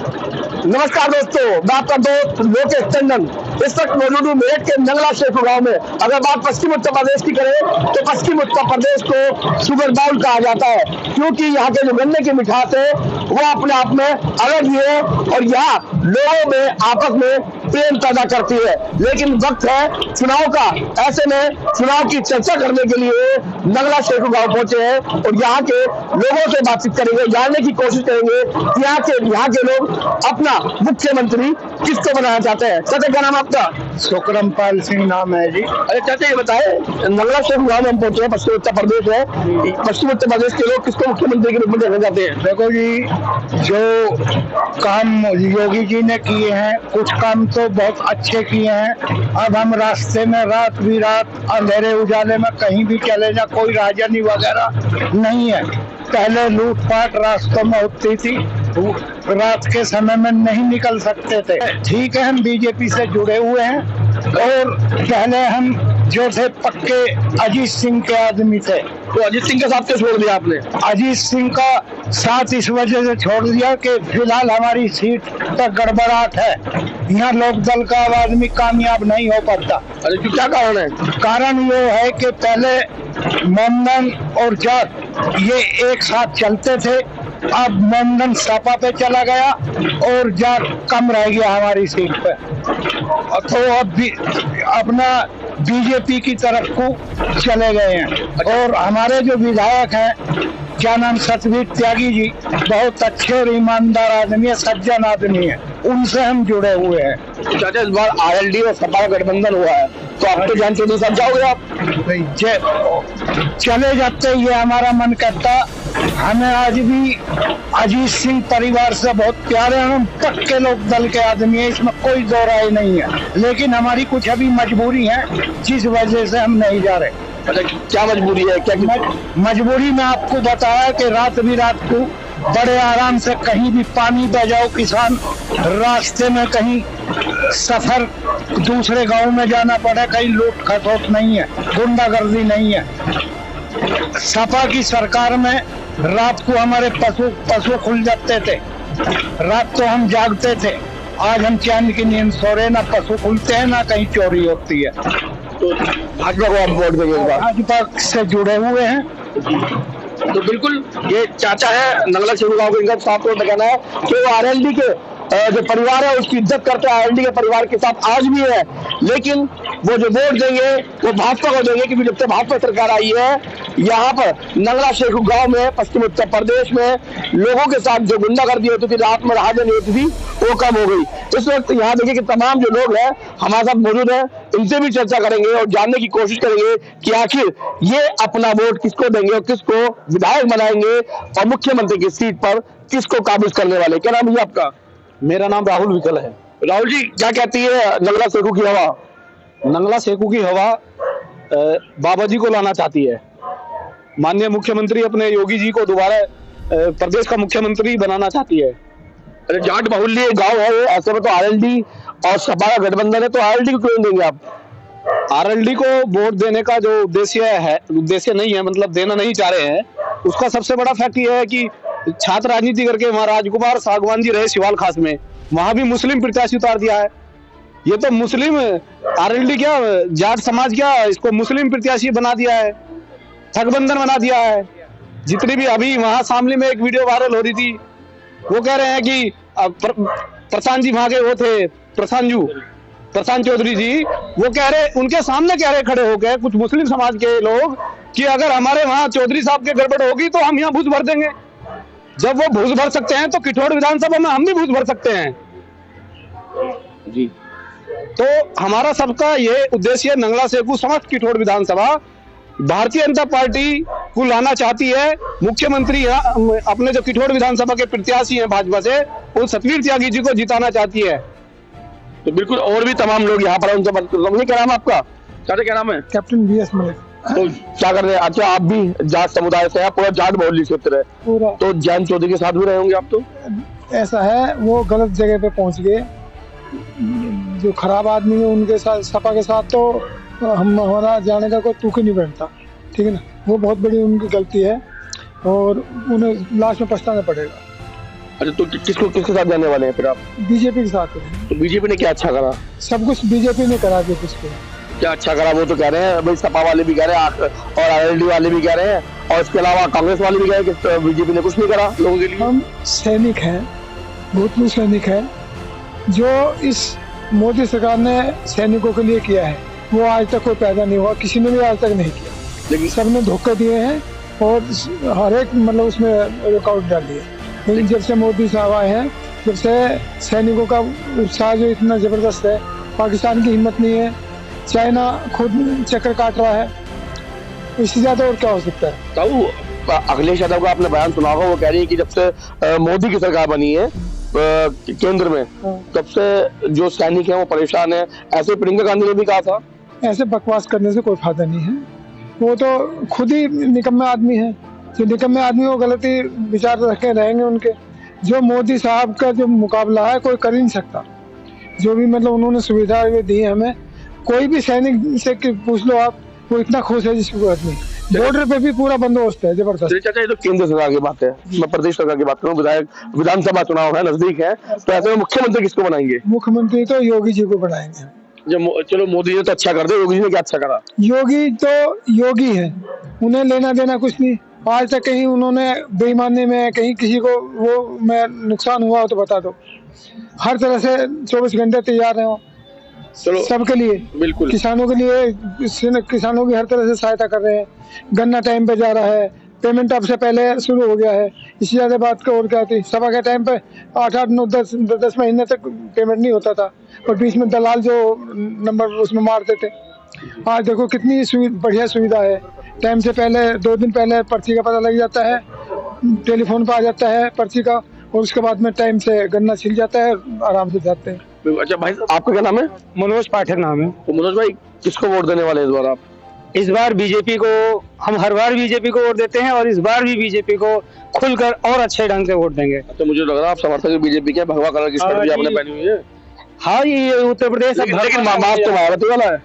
नमस्कार दोस्तों, मैं आपका दोस्त लोकेश टंडन। इस वक्त मौजूद हूँ मेरठ के नंगला शेखू गांव में। अगर बात पश्चिम उत्तर प्रदेश की करें तो पश्चिम उत्तर प्रदेश को शुगर बाउल कहा जाता है, क्योंकि यहाँ के जो गन्ने की मिठास है वो अपने आप में अलग ही है और यहाँ लोगों में आपस में प्रेम पैदा करती है। लेकिन वक्त है चुनाव का, ऐसे में चुनाव की चर्चा करने के लिए नंगला शेखू गांव पहुंचे हैं और यहाँ के लोगों से बातचीत करेंगे, जानने की कोशिश करेंगे कि यहाँ के लोग अपना मुख्यमंत्री किसको बनाना चाहते हैं। चाचा क्या नाम आपका? सुकरमपाल सिंह नाम है जी। अरे चाचा ये बताए, नंगला शेखू गांव में हम पहुंचे हैं, पश्चिम उत्तर प्रदेश है। पश्चिम उत्तर प्रदेश के लोग किसको मुख्यमंत्री के रूप में देखना चाहते हैं? देखो जी, जो काम योगी जी ने किए हैं, कुछ काम तो बहुत अच्छे किए हैं। अब हम रास्ते में रात बिरात अंधेरे उजाले में कहीं भी चले जा, कोई राजनी वगैरह नहीं है। पहले लूटपाट रास्तों में होती थी, रात के समय में नहीं निकल सकते थे। ठीक है, हम बीजेपी से जुड़े हुए हैं और पहले हम जो थे पक्के अजीत सिंह के आदमी थे। तो अजीत सिंह के साथ क्यों छोड़ दिया आपने? अजीत सिंह का साथ इस वजह से छोड़ दिया कि फिलहाल हमारी सीट पर गड़बड़ाहट है, यहाँ लोक दल का आदमी कामयाब नहीं हो पाता। अरे क्या कारण है? कारण ये है कि पहले मोमडन और जाट ये एक साथ चलते थे, अब मोमडन सपा पे चला गया और जाट कम रह गया हमारी सीट पे, तो अब भी अपना बीजेपी की तरफ को चले गए हैं। और हमारे जो विधायक हैं, क्या नाम, सतवीर त्यागी जी, बहुत अच्छे और ईमानदार आदमी है, सज्जन आदमी है, उनसे हम जुड़े हुए हैं। चाचा इस बार आरएलडी और सपा का गठबंधन हुआ है, तो आप तो जान चौधरी साहब जाओगे? आप चले जाते, ये हमारा मन करता। हमें आज भी अजीत सिंह परिवार से बहुत प्यार है, हम पक्के लोक दल के आदमी है, इसमें कोई दो राय नहीं है। लेकिन हमारी कुछ अभी मजबूरी है जिस वजह से हम नहीं जा रहे। क्या मजबूरी है? क्या मजबूरी में आपको बताया कि रात को बड़े आराम से कहीं भी पानी बह जाओ, किसान रास्ते में कहीं सफर दूसरे गांव में जाना पड़े, कहीं लूट खसोट नहीं है, गुंडागर्दी नहीं है। सपा की सरकार में रात को हमारे पशु खुल जाते थे, रात को हम जागते थे। आज हम चैन की नींद सो रहे, ना पशु खुलते हैं ना कहीं चोरी होती है। तो भाजपा को आप वोट देंगे? भाजपा से जुड़े हुए हैं। तो बिल्कुल ये चाचा है नंगला शेखू गांव के, इनका साफ तौर पर कहना है कि वो आरएलडी के जो परिवार है उसकी इज्जत करते हैं, आरएलडी के परिवार के साथ आज भी है। लेकिन वो जो वोट देंगे वो भाजपा को देंगे, क्योंकि जब से भाजपा सरकार आई है यहाँ पर नंगला शेखू गांव में पश्चिम उत्तर प्रदेश में लोगों के साथ जो गुंडागर्दी होती थी, रात में राजनी होती थी, वो कम हो गई। इस वक्त यहाँ देखिए कि तमाम जो लोग हैं हमारे साथ मौजूद हैं, इनसे भी चर्चा करेंगे और जानने की कोशिश करेंगे कि आखिर ये अपना वोट किसको देंगे और किसको विधायक बनाएंगे और मुख्यमंत्री की सीट पर किसको काबिज करने वाले। क्या नाम है आपका? मेरा नाम राहुल विकल है। राहुल जी, क्या कहती है नंगला शेखू की हवा? नंगला शेखू की हवा बाबा जी को लाना चाहती है। माननीय मुख्यमंत्री अपने योगी जी को दोबारा प्रदेश का मुख्यमंत्री बनाना चाहती है। अरे जाट बाहुल्य गांव है, ऐसे में तो आरएलडी और सपा का गठबंधन है, तो आरएलडी को क्यों देंगे आप? आरएलडी को वोट देने का जो उद्देश्य नहीं है, मतलब देना नहीं चाह रहे हैं, उसका सबसे बड़ा फैक्ट ये है कि छात्र राजनीति करके वहां राजकुमार सागवान जी रहे शिवाल खास में, वहां भी मुस्लिम प्रत्याशी उतार दिया है। ये तो मुस्लिम आरएलडी क्या, जाट समाज क्या, इसको मुस्लिम प्रत्याशी बना दिया है, ठगबंधन बना दिया है। जितनी भी अभी वहां सामने में एक वीडियो वायरल हो रही थी, वो कह रहे हैं कि प्रशांत जी वहां के वो थे, प्रशांत चौधरी जी, वो कह रहे, उनके सामने कह रहे खड़े होकर कुछ मुस्लिम समाज के लोग कि अगर हमारे वहां चौधरी साहब के गड़बड़ होगी तो हम यहाँ भूस भर देंगे। जब वो भूस भर सकते हैं तो किठौड़ विधानसभा में हम भी भूस भर सकते हैं जी। तो हमारा सबका ये उद्देश्य है, नंगला शेखू समस्त किठौड़ विधानसभा भारतीय जनता पार्टी को लाना चाहती है। मुख्यमंत्री अपने जो किठौड़ विधानसभा के प्रत्याशी हैं भाजपा से, उन सतवीर त्यागी जी को जिताना चाहती है। तो बिल्कुल और भी तमाम लोग यहाँ पर उनसे बात करेंगे। क्या नाम है आपका? क्या नाम है? Captain BS Malik. तो क्या कर रहे हैं? अच्छा, आप भी जाट समुदाय से हैं, पूरा जाट बाहुल्य क्षेत्र है पूरा, तो जैन चौधरी के साथ भी रहे होंगे आप? तो ऐसा है, वो गलत जगह पे पहुंच गए, जो खराब आदमी है उनके साथ, सपा के साथ तो हमारा जाने का कोई तुक ही नहीं बैठता, ठीक है ना। वो बहुत बड़ी उनकी गलती है और उन्हें लास्ट में पछताना पड़ेगा। अच्छा, तो किसके साथ जाने वाले हैं फिर आप? बीजेपी के साथ है। तो बीजेपी ने क्या अच्छा करा? सब कुछ बीजेपी ने करा दिया किसको। क्या अच्छा करा वो तो कह रहे हैं भाई, सपा वाले भी कह रहे हैं और आरएलडी वाले भी कह रहे हैं, और इसके अलावा कांग्रेस वाले भी कह रहे हैं कि बीजेपी ने कुछ नहीं करा लोगों के लिए। हम सैनिक हैं, भूतपूर्व सैनिक हैं। जो इस मोदी सरकार ने सैनिकों के लिए किया है वो आज तक कोई पैदा नहीं हुआ, किसी ने भी आज तक नहीं किया। लेकिन सबने धोखे दिए हैं और हर एक मतलब उसमें रुकावट डाली है। लेकिन जब से मोदी साहब आए हैं, जब से सैनिकों का उत्साह जो इतना जबरदस्त है, पाकिस्तान की हिम्मत नहीं है, चाइना खुद चक्कर काट रहा है, इससे ज्यादा और क्या हो सकता है। तो अखिलेश यादव का आपने बयान सुना होगा, वो कह रही है कि जब से मोदी की सरकार बनी है केंद्र में, तब से जो सैनिक हैं वो परेशान है। ऐसे प्रियंका गांधी ने भी कहा था। ऐसे बकवास करने से कोई फायदा नहीं है। वो तो खुद ही निकम्मे आदमी है। जो निकम्मे आदमी वो गलती विचार रखे रहेंगे उनके। जो मोदी साहब का जो मुकाबला है कोई कर ही नहीं सकता। जो भी मतलब उन्होंने सुविधा दी है हमें, कोई भी सैनिक से पूछ लो आप, वो इतना खुश है जिसकी बात नहीं। बॉर्डर पे भी पूरा बंदोबस्त है जबरदस्त। चाचा, ये तो केंद्र सरकार की बात है, मैं प्रदेश सरकार की बात करूं। विधानसभा चुनाव है, नजदीक है, तो ऐसे में मुख्यमंत्री किसको बनाएंगे? मुख्यमंत्री तो योगी जी को बनाएंगे। चलो मोदी ने तो अच्छा कर दिया, योगी जी ने क्या अच्छा करा? योगी तो योगी है, उन्हें लेना देना कुछ नहीं। आज तक कहीं उन्होंने बेईमानी में कहीं किसी को वो में नुकसान हुआ हो तो बता दो। हर तरह से 24 घंटे तैयार है वो सबके लिए। बिल्कुल किसानों के लिए, किसानों की हर तरह से सहायता कर रहे हैं। गन्ना टाइम पे जा रहा है, पेमेंट अब से पहले शुरू हो गया है। इससे ज्यादा बात का और क्या थी। सभा के टाइम पे 8-8, 9-10 महीने तक पेमेंट नहीं होता था, और बीच में दलाल जो नंबर उसमें मारते थे। आज देखो कितनी बढ़िया सुविधा है। टाइम से पहले 2 दिन पहले पर्ची का पता लग जाता है, टेलीफोन पे आ जाता है पर्ची का, और उसके बाद में टाइम से गन्ना छिल जाता है, आराम से जाते हैं। अच्छा भाई, आपका क्या नाम है? मनोज पाठक नाम है। तो मनोज भाई, किसको वोट देने वाले इस बार आप? इस बार बीजेपी को, हम हर बार बीजेपी को वोट देते हैं, और इस बार भी बीजेपी को खुलकर और अच्छे ढंग से वोट देंगे। तो मुझे लग रहा है आप समर्थक बीजेपी के। भगवा कलर की शर्ट भी आपने पहनी हुई है। हाँ, ये उत्तर प्रदेश। लेकिन मास्क तो मायावती वाला है।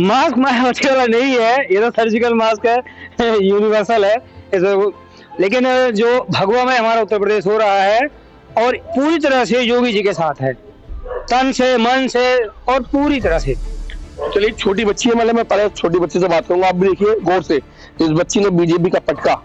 मास्क मायावती वाला नहीं है, ये तो सर्जिकल मास्क है, यूनिवर्सल है। लेकिन जो भगवा में हमारा उत्तर प्रदेश हो रहा है, और पूरी तरह से योगी जी के साथ है, तन से, मन से, और पूरी तरह से। चलिए, छोटी बच्ची है, मतलब मैं पहले छोटी बच्ची से बात करूंगा। आप भी देखिए गौर से, इस बच्ची ने बीजेपी का पटका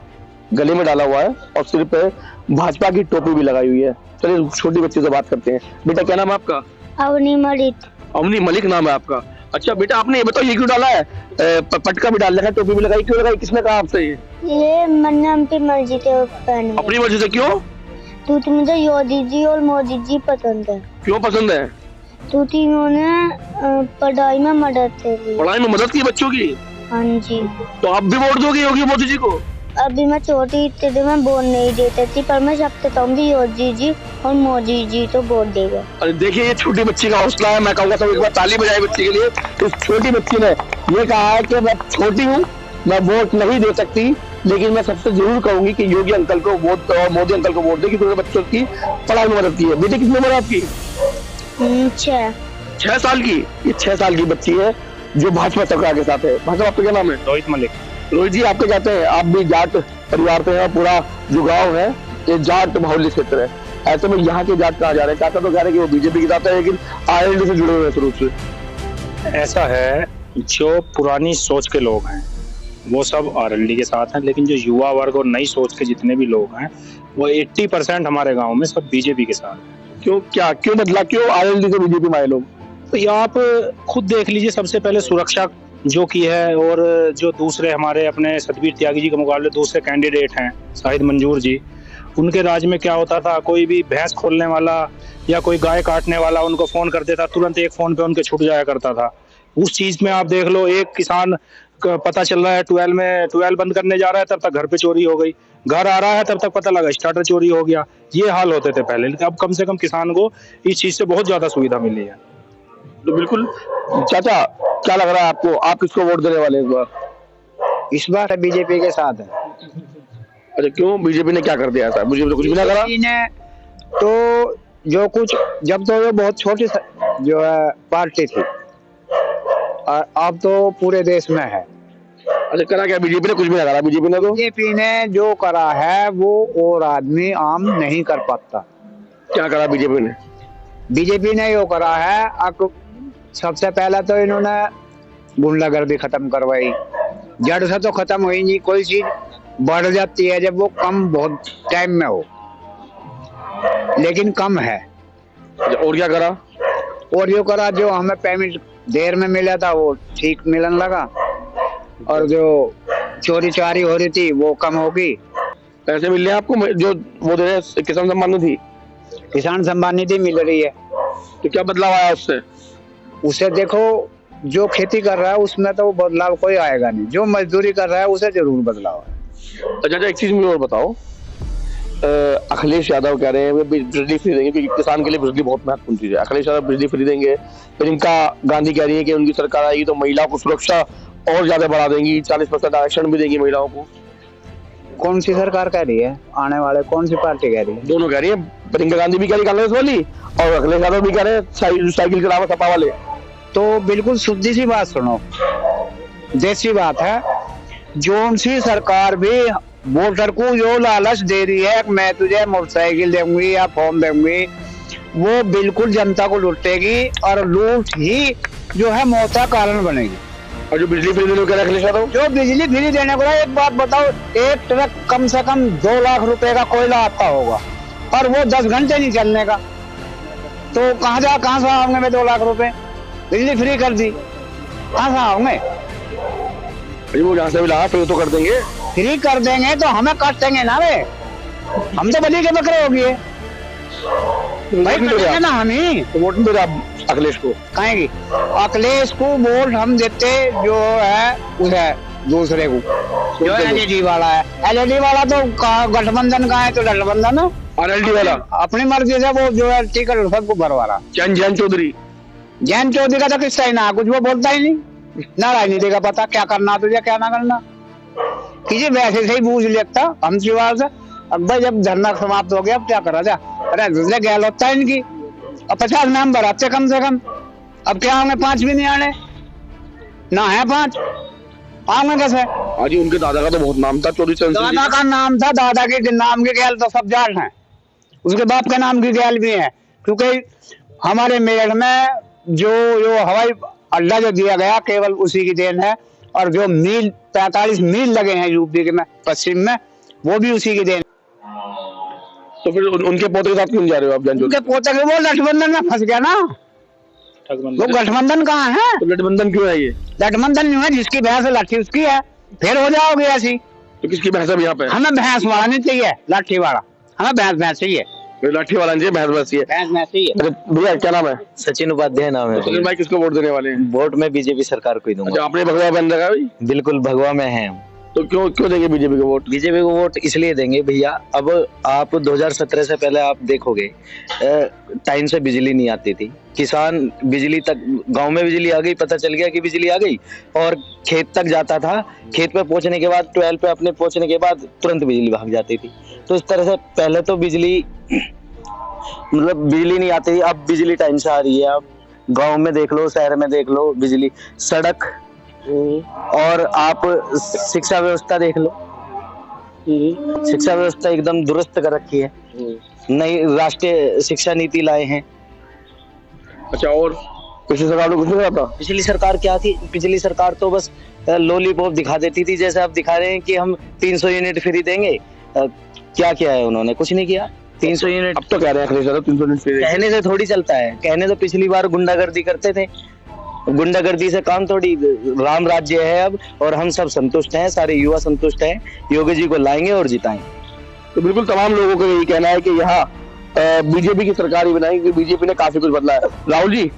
गले में डाला हुआ है और सिर पे भाजपा की टोपी भी लगाई हुई है। चलिए छोटी बच्ची से बात करते हैं। बेटा, क्या नाम है आपका? अवनी मलिक। अवनी मलिक नाम है आपका। अच्छा बेटा, आपने ये बताओ, ये क्यों डाला है? पटका भी डाल रखा है, टोपी भी लगाई, क्यों लगाई? किसने कहा आपसे? ये मैंने अपनी मर्जी के पहने। अपनी मर्जी से? क्यों? क्योंकि मुझे योगी जी और मोदी जी पसंद है। क्यों पसंद है? क्योंकि उन्होंने पढ़ाई में मदद की। पढ़ाई में मदद की बच्चों की? हाँ जी। तो आप भी वोट दोगे योगी मोदी जी को? अभी मैं छोटी थी तो मैं वोट नहीं देती थी, पर मैं सबसे कहूँगी योगी जी और मोदी जी तो वोट देगा। अरे देखिए, ये छोटी बच्ची का हौसला है। मैं कहूँगा सब एक बार ताली बजाए बच्ची के लिए। इस छोटी बच्ची ने ये कहा है कि मैं छोटी हूँ, मैं वोट नहीं दे सकती, लेकिन मैं सबसे जरूर कहूंगी कि योगी अंकल को वोट और मोदी अंकल को वोट दे, क्योंकि उन्होंने बच्चों की पढ़ाई में मदद की है। बेटे, कितनी उम्र है आपकी? 6 साल की। ये 6 साल की बच्ची है जो भाजपा सरकार के साथ है। भाजपा, आपका क्या नाम है? रोहित मलिक। रोहित जी, आपके जाते हैं, आप भी जाट परिवार से हैं, पूरा जो गाँव है ये जाट बाहुल्य क्षेत्र है। ऐसे में यहाँ के जाट कहाँ जा रहे हैं? चाचा तो कह रहे हैं कि वो बीजेपी के साथ है, लेकिन आरएलडी से जुड़े हुए हैं शुरू से। ऐसा है, जो पुरानी सोच के लोग हैं वो सब आरएलडी के साथ हैं, लेकिन जो युवा वर्ग और नई सोच के जितने भी लोग हैं वो 80% हमारे गांव में सब बीजेपी के साथ हैं। क्यों बदला? क्यों आरएलडी से बीजेपी में आए लोग? तो ये आप खुद देख लीजिए। सबसे पहले सुरक्षा जो की है, और जो दूसरे हमारे अपने सतबीर त्यागी जी के मुकाबले दूसरे कैंडिडेट हैं, शाहिद मंजूर जी, उनके राज में क्या होता था, कोई भी भैंस खोलने वाला या कोई गाय काटने वाला उनको फोन कर देता, तुरंत एक फोन पे उनके छुट जाया करता था। उस चीज में आप देख लो, एक किसान पता चल रहा है ट्वेल बंद करने जा रहा है, तब तक घर पे चोरी हो गई, घर आ रहा है तब तक पता लगा स्टार्टर चोरी हो गया। ये हाल होते थे पहले, लेकिन अब कम से कम किसान को इस चीज से बहुत ज्यादा सुविधा मिली है। तो बिल्कुल। चाचा, क्या लग रहा है आपको? आप किसको वोट देने वाले इस बार? इस बार बीजेपी के साथ है। अच्छा, क्यों? बीजेपी ने क्या कर दिया ऐसा? मुझे तो कुछ भी ना करा। ने तो जो कुछ, जब तो ये बहुत छोटी जो है पार्टी थी, और अब तो पूरे देश में है। अच्छा, करा क्या बीजेपी ने? कुछ भी ना करा बीजेपी ने तो। बीजेपी ने जो करा है वो और आदमी आम नहीं कर पाता। क्या करा बीजेपी ने? बीजेपी ने यो करा है, अब सबसे पहले तो इन्होंने गुंडागर्दी खत्म करवाई। जड़ से तो खत्म हुई नहीं, कोई चीज बढ़ जाती है जब वो कम बहुत टाइम में हो, लेकिन कम है। और क्या करा? और यो करा, जो हमें पेमेंट देर में मिला था वो ठीक मिलने लगा, और जो चोरी चारी हो रही थी वो कम होगी। पैसे मिल रहे हैं आपको जो वो दे रहे किसान सम्मान निधि? किसान सम्मान निधि मिल रही है। तो क्या बदलाव आया उससे? उसे देखो, जो खेती कर रहा है उसमें तो बदलाव कोई आएगा नहीं, जो मजदूरी कर रहा है उसे जरूर बदलाव है। अच्छा, एक चीज मुझे और बताओ, अखिलेश यादव कह रहे हैं वे बिजली फ्री देंगे क्योंकि किसान के लिए बिजली बहुत महत्वपूर्ण चीज है। अखिलेश यादव बिजली फ्री देंगे। प्रियंका गांधी कह रही है कि उनकी सरकार आएगी तो महिलाओं को सुरक्षा और ज्यादा बढ़ा देंगी, 40% आरक्षण भी देगी महिलाओं को। कौन सी सरकार कह रही है? आने वाले कौन सी पार्टी कह रही है? दोनों कह रही है, प्रियंका गांधी भी कह रही कांग्रेस वाली और अखिलेश यादव भी कह रहे हैं साइकिल चलावा सपा वाले। तो बिल्कुल सीधी सी बात सुनो, देसी बात है, जो सी सरकार भी वोटर को जो लालच दे रही है, मैं तुझे मोटरसाइकिल दूंगी या फॉर्म दूंगी, वो बिल्कुल जनता को लूटेगी और लूट ही जो है मौत का कारण बनेगी। और जो बिजली फ्री देने को कह रहे अखिलेश यादव, जो बिजली फ्री देने को, एक बात बताओ, एक ट्रक कम से कम 2 लाख रुपए का कोयला आता होगा और वो 10 घंटे नहीं चलने का, तो कहाँ से आओगे मैं 2 लाख रुपए? बिजली फ्री कर दी, कहाँ से आओगे? वो जहाँ से भी ला फिर तो कर देंगे। फ्री कर देंगे तो हमें काटेंगे ना रे, हम तो बलि के बकरे हो गए भाई, कटेंगे ना हम ही। तो वोट दे आप अखिलेश को? कहेंगे अखिलेश को वोट हम देते जो है उसे दूसरे को, जो एलईडी वाला है। एलईडी वाला तो गठबंधन का है, तो गठबंधन है। आरएलडी वाला अपनी मर्जी से वो जो है टिकट सबको भरवा रहा। जैन चौधरी का तो किस्सा ही ना, कुछ वो बोलता ही नहीं, ना राजनीति का पता, क्या करना तुझे क्या ना करना, किसी वैसे से ही बूझ लेता हम शिवार से। अब भाई जब धरना समाप्त हो गया अब क्या करा जा, अरे दूसरे गैल होता है इनकी, अब 50 नाम भराते कम से कम, अब क्या होंगे? 5 भी नहीं आने ना है, 5 आगे कैसे? आज उनके दादा का तो बहुत नाम था, चौधरी चरण सिंह। दादा का नाम था, दादा के नाम की गैल तो सब जाट है, उसके बाप के नाम की गैल भी है, क्योंकि हमारे मेरठ में जो हवाई अड्डा जो दिया गया केवल उसी की देन है, और जो मील 45 मील लगे हैं यूपी के में पश्चिम में, वो भी उसी की देन। तो फिर उनके पोते के साथ क्यों जा रहे हो आप? उनके पोते के वो गठबंधन में फंस गया ना, वो गठबंधन कहाँ है? तो गठबंधन क्यों है ये? गठबंधन नहीं है, जिसकी भैंस लाठी उसकी है, फिर हो जाओगे ऐसी। तो किसकी भैंस है यहाँ पे? हमें भैंस वाला नहीं चाहिए, लाठी वाला, हमें भैंस चाहिए, लाठी वाला नहीं, भैंस चाहिए। भैंस चाहिए। भैया क्या नाम है? सचिन उपाध्याय नाम है। सचिन भाई किसको वोट देने वाले हैं? वोट में बीजेपी सरकार को ही दूंगा। अच्छा, आपने भगवा पहन रखा है? बिल्कुल भगवा में है। तो क्यों देंगे बीजेपी को वोट? बीजेपी को वोट इसलिए देंगे भैया, अब आप 2017 से पहले आप देखोगे टाइम से बिजली नहीं आती थी, किसान बिजली तक, गांव में बिजली आ गई, पता चल गया कि बिजली आ गई, और खेत तक जाता था, खेत पे पहुंचने के बाद, ट्वेल पे अपने पहुंचने के बाद तुरंत बिजली भाग जाती थी। तो इस तरह से पहले तो बिजली मतलब बिजली नहीं आती थी, अब बिजली टाइम से आ रही है। अब गांव में देख लो, शहर में देख लो, बिजली, सड़क, और आप शिक्षा व्यवस्था देख लो, शिक्षा व्यवस्था एकदम दुरुस्त कर रखी है, नई राष्ट्रीय शिक्षा नीति लाए हैं। अच्छा, और पिछली सरकार में कुछ नहीं था? पिछली सरकार क्या थी? पिछली सरकार तो बस लॉलीपॉप दिखा देती थी, जैसे आप दिखा रहे हैं कि हम 300 यूनिट फ्री देंगे। क्या किया है उन्होंने? कुछ नहीं किया। 300 यूनिट अब तो कह रहे हैं 300 यूनिट फ्री। कहने से थोड़ी चलता है, कहने तो पिछली बार गुंडागर्दी करते थे, गुंडागर्दी से काम थोड़ी, राम राज्य है अब, और हम सब संतुष्ट हैं, सारे युवा संतुष्ट हैं, योगी जी को लाएंगे और जिताएंगे। तो बिल्कुल तमाम लोगों को यही कहना है कि यहाँ बीजेपी की सरकार ही बनाएगी, क्योंकि बीजेपी ने काफी कुछ बदला है। राहुल जी,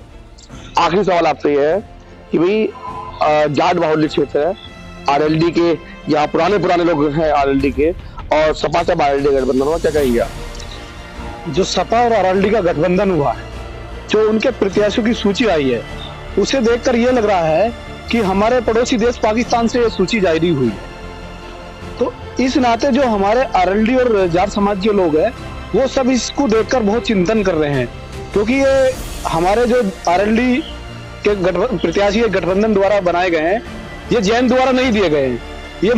आखिरी सवाल आपसे ये है कि भाई जाट बाहुल्य क्षेत्र है, आरएलडी के यहाँ पुराने लोग हैं आरएलडी के, और सपा से आरएलडी गठबंधन हुआ, क्या कहेंगे आप? जो सपा और आरएलडी का गठबंधन हुआ है, जो उनके प्रत्याशियों की सूची आई है, उसे देखकर यह लग रहा है कि हमारे पड़ोसी देश पाकिस्तान से यह सूची जारी हुई है। तो इस नाते जो हमारे आरएलडी और जाट समाज के लोग हैं, वो सब इसको देखकर बहुत चिंतन कर रहे हैं, क्योंकि ये हमारे जो आरएलडी के प्रत्याशी गठबंधन द्वारा बनाए गए हैं, ये जैन द्वारा नहीं दिए गए हैं, ये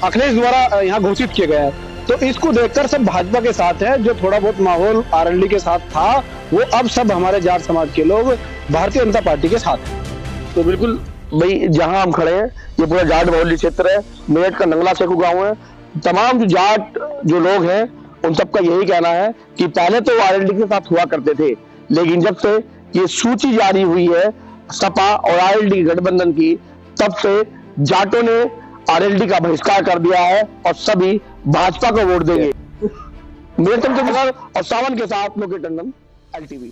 अखिलेश द्वारा यहाँ घोषित किए गए हैं। तो इसको देखकर सब भाजपा के साथ है। जो थोड़ा बहुत माहौल आरएलडी के साथ था वो अब सब हमारे जाट समाज के लोग भारतीय जनता पार्टी के साथ हैं। तो बिल्कुल भाई जहां हम खड़े हैं ये पूरा जाट बहुल्य क्षेत्र है, मेरठ का नंगला सेखू गांव है। तमाम जो जाट जो लोग हैं उन सबका यही कहना है कि पहले तो आरएलडी के साथ हुआ करते थे, लेकिन जब से ये सूची जारी हुई है सपा और आरएलडी गठबंधन की, तब से जाटों ने आरएलडी का बहिष्कार कर दिया है और सभी भाजपा को वोट देंगे। मेरठ और सावन के साथ लोकेश टंडन, LTV।